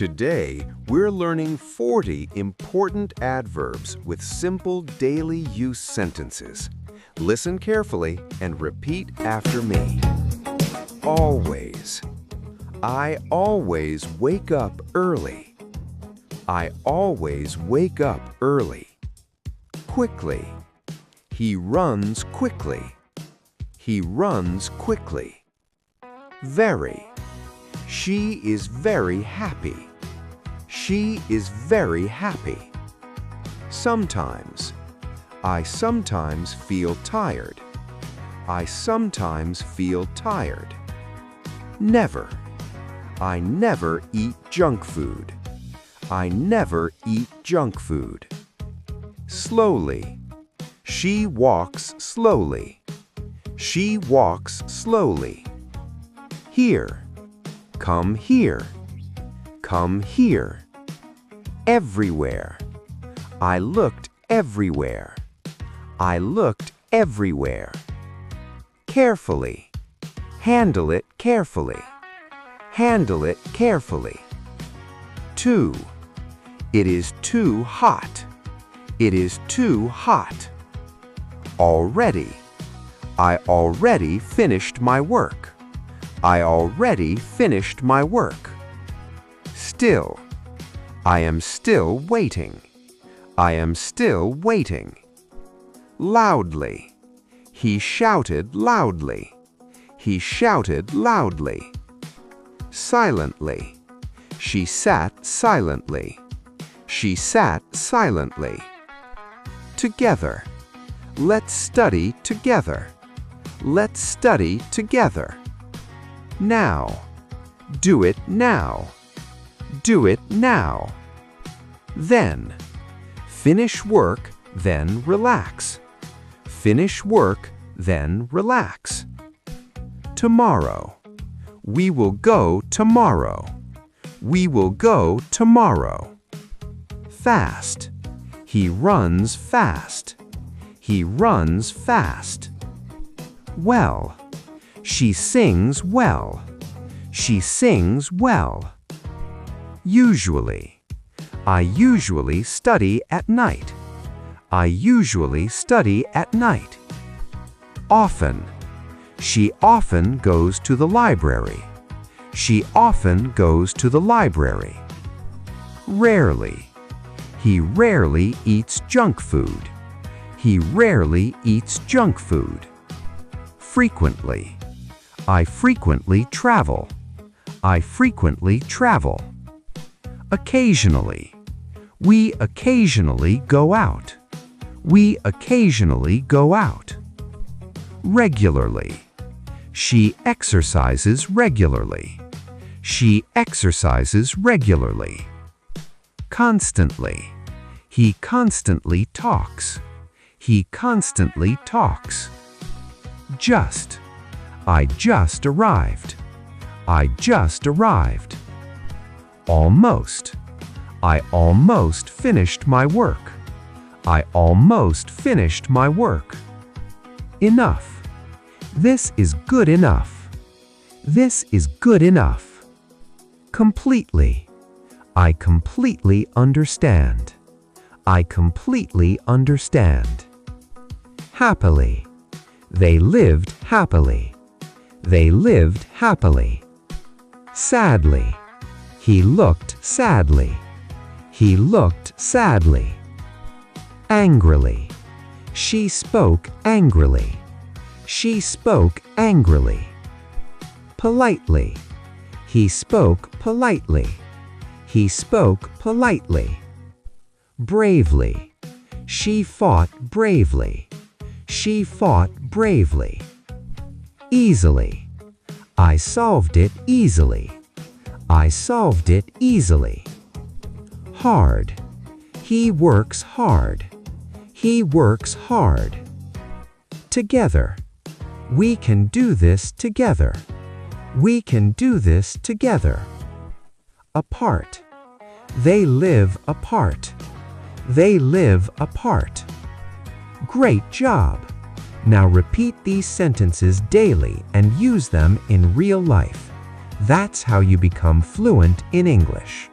Today, we're learning 40 important adverbs with simple daily use sentences. Listen carefully and repeat after me. Always. I always wake up early. I always wake up early. Quickly. He runs quickly. He runs quickly. Very. She is very happy. She is very happy. Sometimes. I sometimes feel tired. I sometimes feel tired. Never. I never eat junk food. I never eat junk food. Slowly. She walks slowly. She walks slowly. Here. Come here. Come here. Everywhere. I looked everywhere. I looked everywhere. Carefully. Handle it carefully. Handle it carefully. Too. It is too hot. It is too hot. Already. I already finished my work. I already finished my work. Still. I am still waiting. I am still waiting. Loudly. He shouted loudly. He shouted loudly. Silently. She sat silently. She sat silently. Together. Let's study together. Let's study together. Now. Do it now. Do it now. Then. Finish work, then relax. Finish work, then relax. Tomorrow. We will go tomorrow. We will go tomorrow. Fast. He runs fast. He runs fast. Well. She sings well. She sings well. Usually. I usually study at night. I usually study at night. Often. She often goes to the library. She often goes to the library. Rarely. He rarely eats junk food. He rarely eats junk food. Frequently. I frequently travel. I frequently travel. Occasionally. We occasionally go out. We occasionally go out. Regularly. She exercises regularly. She exercises regularly. Constantly. He constantly talks. He constantly talks. Just. I just arrived. I just arrived. Almost. I almost finished my work. I almost finished my work. Enough. This is good enough. This is good enough. Completely. I completely understand. I completely understand. Happily. They lived happily. They lived happily. Sadly. He looked sadly. He looked sadly. Angrily. She spoke angrily. She spoke angrily. Politely. He spoke politely. He spoke politely. Bravely. She fought bravely. She fought bravely. Easily. I solved it easily. I solved it easily. Hard. He works hard. He works hard. Together. We can do this together. We can do this together. Apart. They live apart. They live apart. Great job! Now repeat these sentences daily and use them in real life. That's how you become fluent in English.